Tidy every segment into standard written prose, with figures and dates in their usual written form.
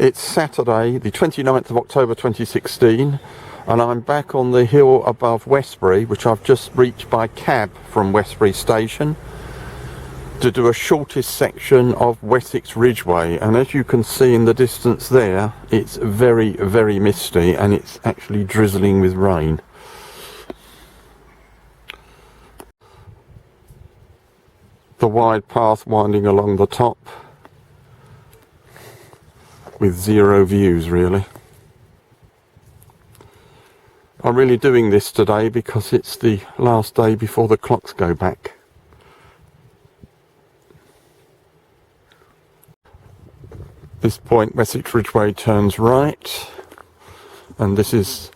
It's Saturday, the 29th of October 2016, and I'm back on the hill above Westbury, which I've just reached by cab from Westbury station, to do a shortest section of Wessex Ridgeway. And as you can see in the distance there, it's very, very misty, and it's actually drizzling with rain. The wide path winding along the top, with zero views really. I'm really doing this today because it's the last day before the clocks go back. This point Wessex Ridgeway turns right, and this is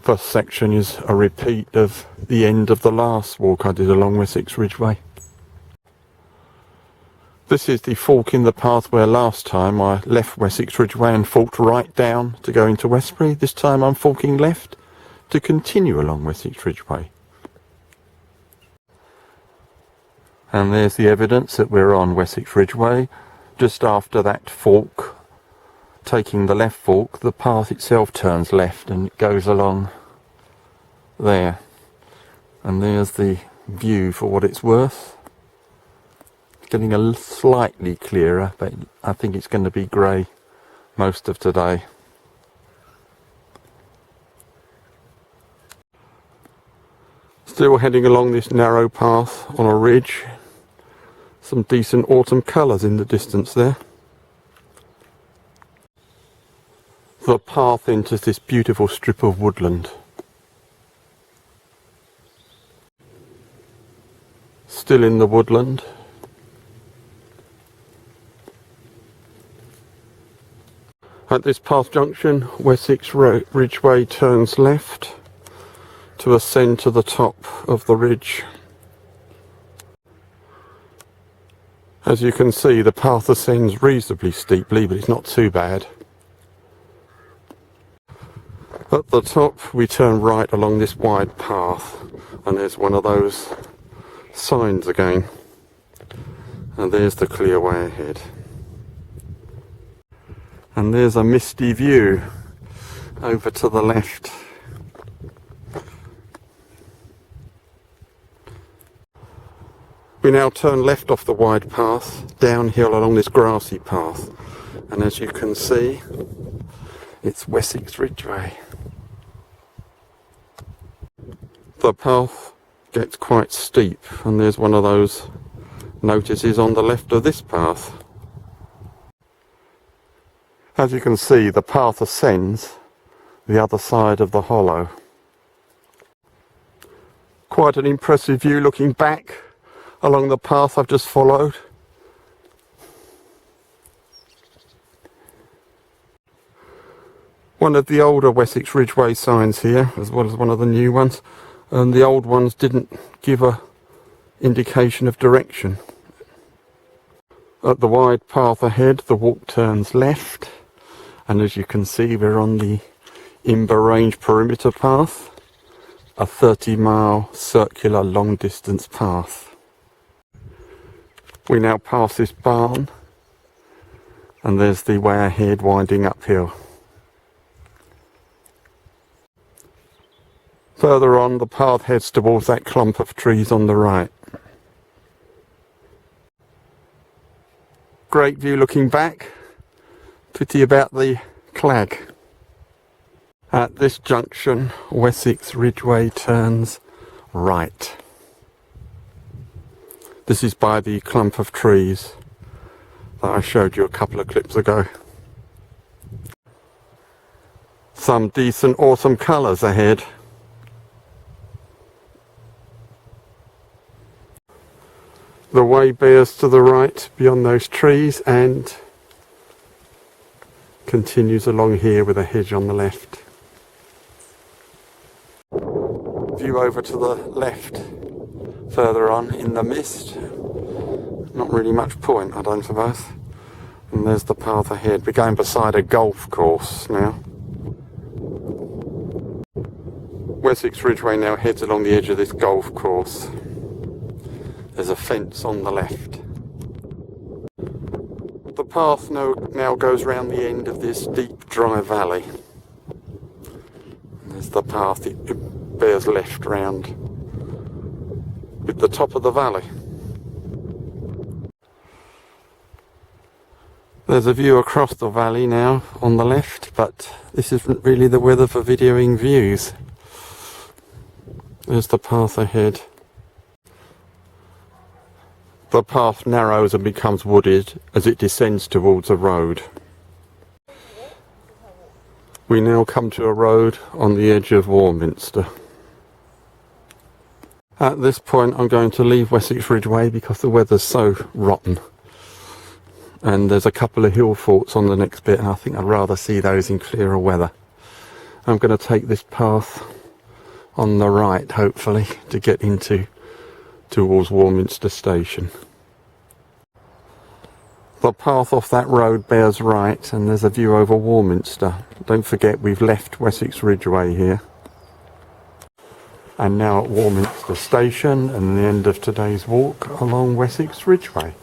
first section is a repeat of the end of the last walk I did along Wessex Ridgeway. This is the fork in the path where last time I left Wessex Ridgeway and forked right down to go into Westbury. This time I'm forking left to continue along Wessex Ridgeway. And there's the evidence that we're on Wessex Ridgeway. Just after that fork, taking the left fork, the path itself turns left and it goes along there. And there's the view for what it's worth. Getting a slightly clearer, but I think it's going to be grey most of today. Still heading along this narrow path on a ridge. Some decent autumn colours in the distance there. The path enters this beautiful strip of woodland. Still in the woodland. At this path junction, Wessex Ridgeway turns left to ascend to the top of the ridge. As you can see, the path ascends reasonably steeply, but it's not too bad. At the top, we turn right along this wide path, and there's one of those signs again. And there's the clear way ahead. And there's a misty view over to the left. We now turn left off the wide path, downhill along this grassy path. And as you can see, it's Wessex Ridgeway. The path gets quite steep, and there's one of those notices on the left of this path. As you can see, the path ascends the other side of the hollow. Quite an impressive view looking back along the path I've just followed. One of the older Wessex Ridgeway signs here, as well as one of the new ones, and the old ones didn't give a indication of direction. At the wide path ahead, the walk turns left. And as you can see, we're on the Imber Range perimeter path, a 30-mile circular long-distance path. We now pass this barn, and there's the way ahead winding uphill. Further on, the path heads towards that clump of trees on the right. Great view looking back. Pity about the clag. At this junction, Wessex Ridgeway turns right. This is by the clump of trees that I showed you a couple of clips ago. Some decent autumn colours ahead. The way bears to the right beyond those trees and continues along here with a hedge on the left. View over to the left further on in the mist. Not really much point, I don't suppose. And there's the path ahead. We're going beside a golf course now. Wessex Ridgeway now heads along the edge of this golf course. There's a fence on the left. The path now goes round the end of this deep dry valley. There's the path, it bears left round with the top of the valley. There's a view across the valley now on the left, but this isn't really the weather for videoing views. There's the path ahead. The path narrows and becomes wooded as it descends towards a road. We now come to a road on the edge of Warminster. At this point I'm going to leave Wessex Ridgeway because the weather's so rotten. And there's a couple of hill forts on the next bit, and I think I'd rather see those in clearer weather. I'm going to take this path on the right, hopefully, to get towards Warminster station. The path off that road bears right, and there's a view over Warminster. Don't forget we've left Wessex Ridgeway here. And now at Warminster station, and the end of today's walk along Wessex Ridgeway.